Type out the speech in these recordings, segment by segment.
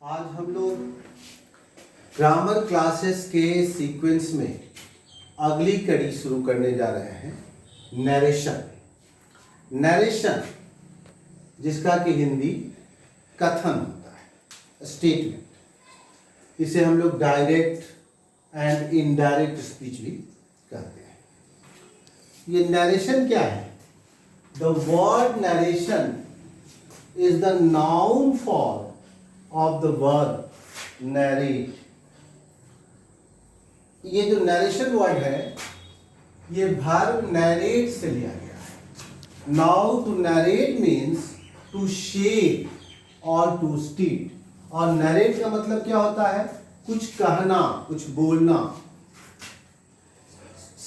आज हम लोग ग्रामर क्लासेस के सीक्वेंस में अगली कड़ी शुरू करने जा रहे हैं नरेशन। नरेशन जिसका कि हिंदी कथन होता है, स्टेटमेंट। इसे हम लोग डायरेक्ट एंड इनडायरेक्ट स्पीच भी कहते हैं। ये नरेशन क्या है? The word narration is the noun form of the verb narrate। ये जो नरेशन वर्ड है ये verb narrate से लिया गया है। Now to narrate means to shape or to state। और narrate का मतलब क्या होता है? कुछ कहना, कुछ बोलना,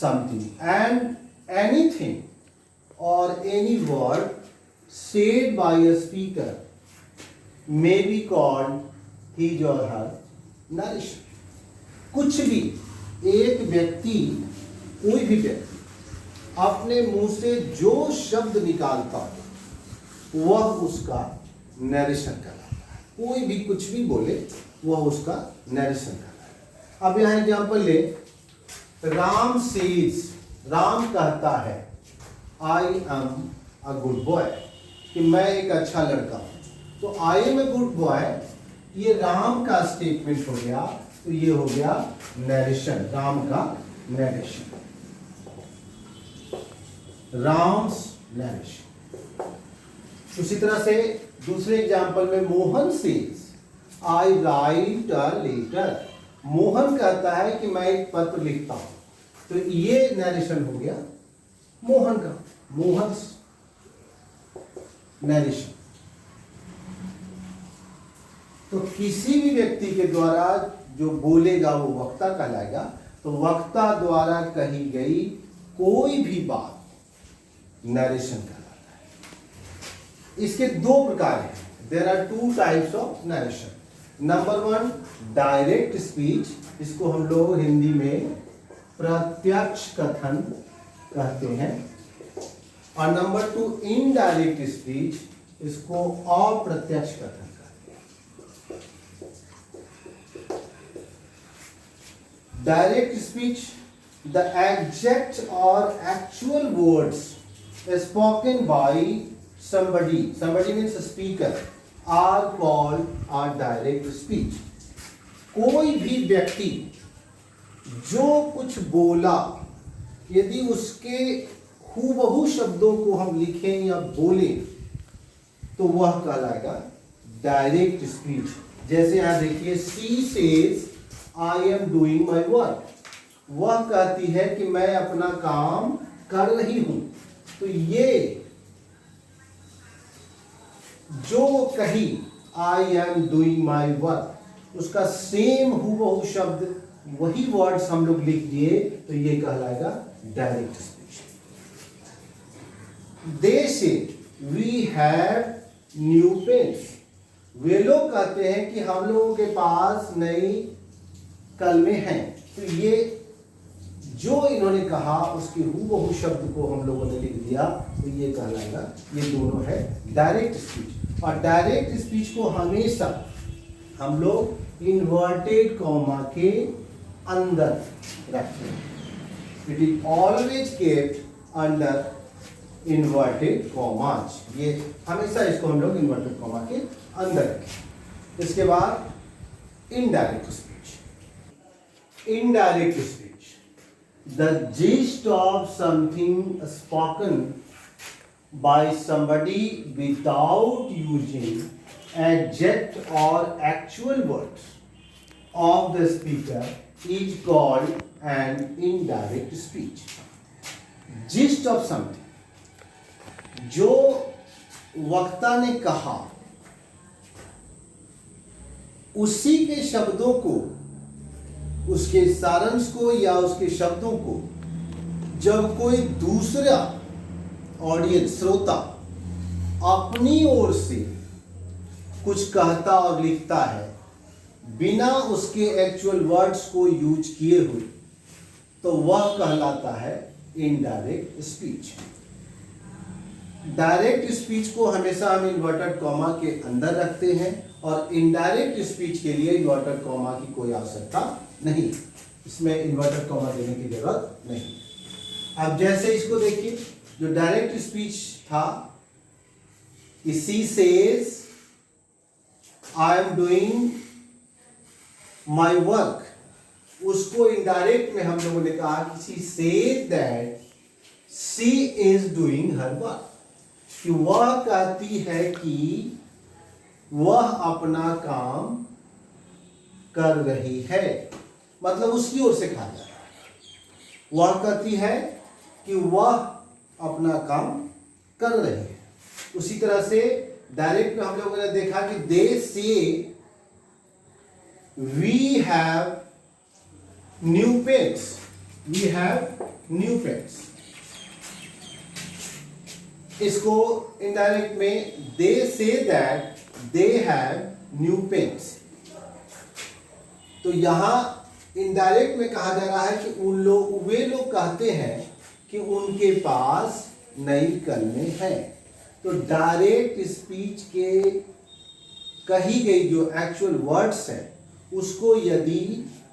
something and anything or any word said by a speaker may be called his or her narration। कुछ भी एक व्यक्ति, कोई भी व्यक्ति अपने मुंह से जो शब्द निकालता है वह उसका नरेशन कहलाता है। कोई भी कुछ भी बोले वह उसका नरेशन कहलाता है। अब यहाँ एग्जाम्पल ले, राम सेज, राम कहता है I am a good boy, कि मैं एक अच्छा लड़का हूं। तो I am a good boy ये राम का स्टेटमेंट हो गया, तो ये हो गया नरेशन, राम का नरेशन, राम्स नरेशन। उसी तरह से दूसरे एग्जांपल में Mohan says I write a letter, Mohan कहता है कि मैं एक पत्र लिखता हूं, तो ये नरेशन हो गया मोहन का, मोहन नरेशन। तो किसी भी व्यक्ति के द्वारा जो बोलेगा वो वक्ता कहलाएगा। तो वक्ता द्वारा कही गई कोई भी बात नरेशन कहलाता है। इसके दो प्रकार हैं, there are two types of narration. Number one direct speech, इसको हम लोग हिंदी में प्रत्यक्ष कथन कहते हैं। और नंबर टू इनडायरेक्ट स्पीच, इसको अप्रत्यक्ष कथन। Direct speech, the exact or actual words spoken by somebody, somebody means a speaker, are called a direct speech। कोई भी व्यक्ति जो कुछ बोला, यदि उसके हूबहू शब्दों को हम लिखें या बोलें तो वह कहलाएगा डायरेक्ट स्पीच। जैसे यहां देखिए, she says I am doing my work, वह कहती है कि मैं अपना काम कर रही हूं। तो ये जो कही I am doing my work, उसका सेम हूबहू शब्द वही वर्ड्स हम लोग लिख दिए, तो ये कहलाएगा direct speech. They say we have new pens, वे लोग कहते हैं कि हम लोगों के पास नई कलमें हैं। तो ये जो इन्होंने कहा उसके हूबहू शब्द को हम लोगों ने लिख दिया, तो ये कहलाएगा, ये दोनों है डायरेक्ट स्पीच। और डायरेक्ट स्पीच को हमेशा हम लोग इन्वर्टेड कॉमा के अंदर रखते हैं। It is always kept under inverted commas, ये हमेशा इसको हम लोग इन्वर्टेड कॉमा के अंदर रखें। इसके बाद indirect speech. Indirect speech, the gist of something spoken by somebody without using exact or actual words of the speaker is called an indirect speech। Gist of something, जो वक्ता ने कहा उसी के शब्दों को, उसके सारांश को या उसके शब्दों को जब कोई दूसरा ऑडियंस, श्रोता अपनी ओर से कुछ कहता और लिखता है बिना उसके एक्चुअल वर्ड्स को यूज किए हुए, तो वह कहलाता है इनडायरेक्ट स्पीच। डायरेक्ट स्पीच को हमेशा हम इन्वर्टेड कॉमा के अंदर रखते हैं और इनडायरेक्ट स्पीच के लिए इन्वर्टेड कॉमा की कोई आवश्यकता नहीं, इसमें इन्वर्टेड कॉमा देने की जरूरत नहीं। अब जैसे इसको देखिए, जो डायरेक्ट स्पीच था, she says I am doing my work, उसको इनडायरेक्ट में हम लोगों ने कहा कि she says that she is doing her work, कि वह कहती है कि वह अपना काम कर रही है, मतलब उसकी ओर से कहा जा रहा है। वह कहती है कि वह अपना काम कर रही है। उसी तरह से डायरेक्ट में हम लोगों ने देखा कि they say we have new pens, we have new pens. इसको इनडायरेक्ट में they say that they have new pens. तो यहां इनडायरेक्ट में कहा जा रहा है कि वे लोग कहते हैं कि उनके पास नई कलमें हैं। तो डायरेक्ट स्पीच के कही गई जो एक्चुअल वर्ड्स हैं उसको यदि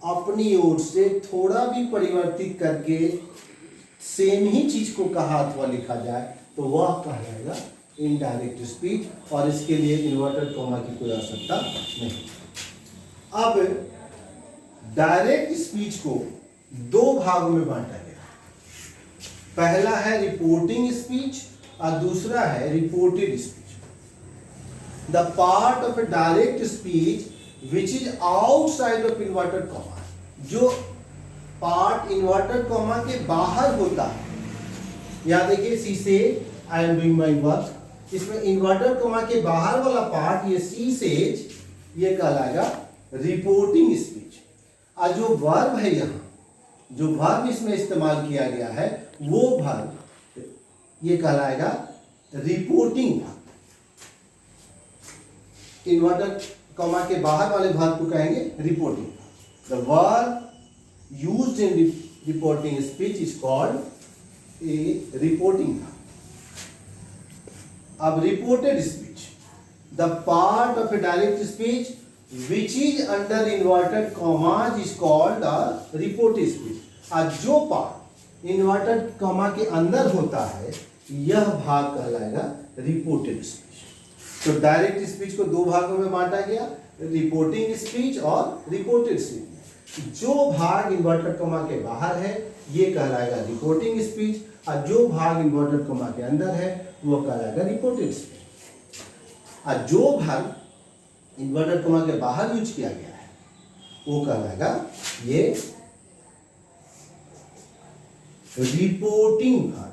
अपनी ओर से थोड़ा भी परिवर्तित करके सेम ही चीज को कहा अथवा लिखा जाए तो वह कहलाएगा इनडायरेक्ट स्पीच, और इसके लिए इन्वर्टेड कॉमा की कोई आवश्यकता नहीं। अब डायरेक्ट स्पीच को दो भागों में बांटा गया। पहला है रिपोर्टिंग स्पीच और दूसरा है reported speech. The part of a direct speech which is outside of inverted comma, जो पार्ट इन्वर्टेड कॉमा के बाहर होता है। यहां देखिए she said I am doing my work, इसमें इन्वर्टेड कॉमा के बाहर वाला पार्ट ये शी सेज, ये कहलाएगा रिपोर्टिंग स्पीच। और जो वर्ब है, यहाँ जो वर्ब इसमें इस्तेमाल किया गया है वो वर्ब ये कहलाएगा रिपोर्टिंग वर्ब। इन्वर्टेड कॉमा के बाहर वाले वर्ब को कहेंगे reporting. The verb used in reporting speech is called a reporting verb. अब reported speech, the part of a direct speech which is under inverted commas is called the reported speech. और जो part inverted comma के अंदर होता है यह भाग कहलाएगा रिपोर्टेड स्पीच। तो डायरेक्ट स्पीच को दो भागों में बांटा गया, रिपोर्टिंग स्पीच और रिपोर्टेड स्पीच। जो भाग इन्वर्टेड कॉमा के बाहर है ये कहलाएगा रिपोर्टिंग स्पीच, और जो भाग इन्वर्टेड कॉमा के अंदर है वो कहलाएगा रिपोर्टेड स्पीच। और जो भाग इन्वर्टेड कॉमा के बाहर यूज किया गया है वो कहलाएगा ये रिपोर्टिंग भाग।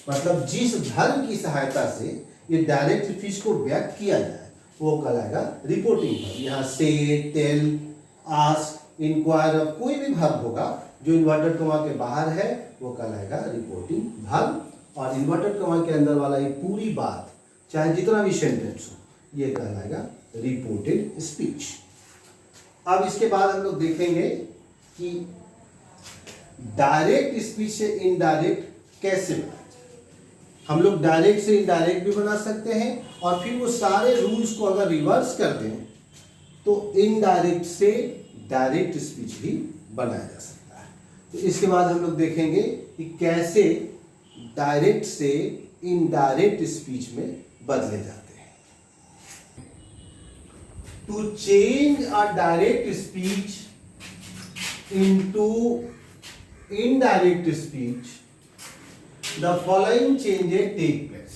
मतलब जिस धर्म की सहायता से ये डायरेक्ट स्पीच को व्यक्त किया जाए वो कहलाएगा रिपोर्टिंग भाग। यहाँ से, टेल, आस्क, इंक्वायर, कोई भी भाग होगा जो इन्वर्टेड कॉमा के बाहर है वो कहलाएगा रिपोर्टिंग भाग, और इन्वर्टेड कॉमा के अंदर वाला ये पूरी बात चाहे जितना भी सेंटेंस हो ये कहलाएगा रिपोर्टेड स्पीच। अब इसके बाद हम लोग देखेंगे कि डायरेक्ट स्पीच से इनडायरेक्ट कैसे बनाते हैं। हम लोग डायरेक्ट से इनडायरेक्ट भी बना सकते हैं, और फिर वो सारे रूल्स को अगर रिवर्स कर दें तो इनडायरेक्ट से डायरेक्ट स्पीच भी बनाया जा सकता है। तो इसके बाद हम लोग देखेंगे कि कैसे डायरेक्ट से इनडायरेक्ट स्पीच में बदले जाते हैं। To change a direct speech into indirect speech the following changes take place.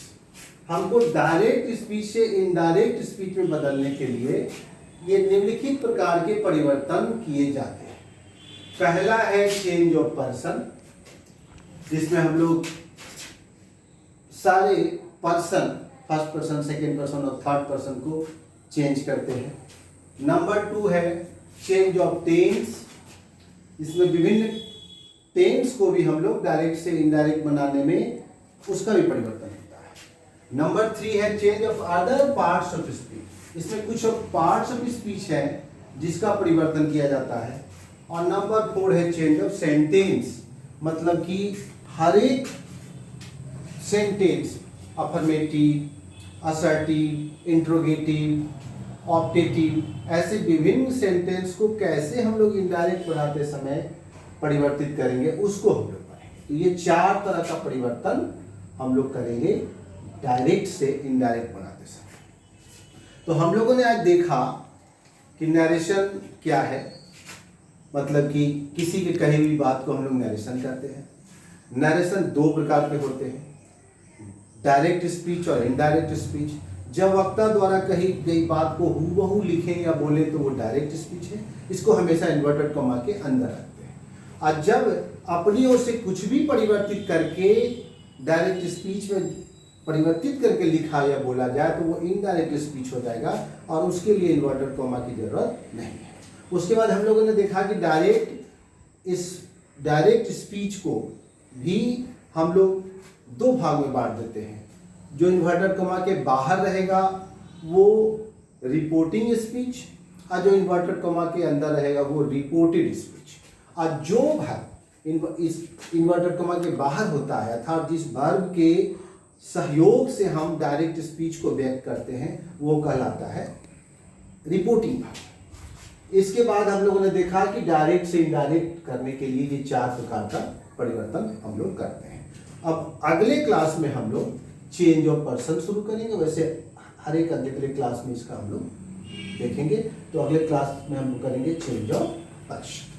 हमको डायरेक्ट स्पीच से इनडायरेक्ट स्पीच में बदलने के लिए ये निम्नलिखित प्रकार के परिवर्तन किए जाते हैं। पहला है चेंज ऑफ पर्सन, जिसमें हम लोग सारे person, first person, second person और थर्ड पर्सन को चेंज करते हैं। नंबर 2 है चेंज ऑफ टेंस, इसमें विभिन्न टेंस को भी हम लोग डायरेक्ट से इनडायरेक्ट बनाने में उसका भी परिवर्तन होता है। नंबर 3 है change of other parts of speech, इसमें कुछ पार्ट्स ऑफ स्पीच है जिसका परिवर्तन किया जाता है। और नंबर 4 है चेंज ऑफ सेंटेंस, मतलब कि हर एक sentence affirmative, assertive, interrogative, optative, ऐसे विभिन्न सेंटेंस को कैसे हम लोग इनडायरेक्ट बनाते समय परिवर्तित करेंगे उसको हम लोग पढ़ेंगे। तो ये 4 तरह का परिवर्तन हम लोग करेंगे डायरेक्ट से इनडायरेक्ट बनाते समय। तो हम लोगों ने आज देखा कि नरेशन क्या है, मतलब कि किसी की कही हुई बात को हम लोग नरेशन करते हैं। नरेशन 2 प्रकार के होते हैं, डायरेक्ट स्पीच और इनडायरेक्ट स्पीच। जब वक्ता द्वारा कही गई बात को हूबहू लिखें या बोलें तो वो डायरेक्ट स्पीच है, इसको हमेशा इन्वर्टेड कॉमा के अंदर रखते हैं। और जब अपनी ओर से कुछ भी परिवर्तित करके डायरेक्ट स्पीच में परिवर्तित करके लिखा या बोला जाए तो वो इनडायरेक्ट स्पीच हो जाएगा और उसके लिए इन्वर्टेड कॉमा की जरूरत नहीं है। उसके बाद हम लोगों ने देखा कि डायरेक्ट स्पीच को भी हम लोग 2 भाग में बांट देते हैं। जो इन्वर्टेड कॉमा के बाहर रहेगा वो रिपोर्टिंग स्पीच, और जो इन्वर्टेड कॉमा के अंदर रहेगा वो रिपोर्टेड स्पीच। और जो भाग इस इन्वर्टेड कॉमा के बाहर होता है अर्थात जिस वर्ब के सहयोग से हम डायरेक्ट स्पीच को व्यक्त करते हैं वो कहलाता है रिपोर्टिंग भाग। इसके बाद हम लोगों ने देखा कि डायरेक्ट से इनडायरेक्ट करने के लिए ये 4 प्रकार का परिवर्तन हम लोग करते हैं। अब अगले क्लास में हम लोग चेंज ऑफ पर्सन शुरू करेंगे। वैसे हर एक अगले क्लास में इसका हम लोग देखेंगे। तो अगले क्लास में हम लोग करेंगे चेंज ऑफ पर्सन।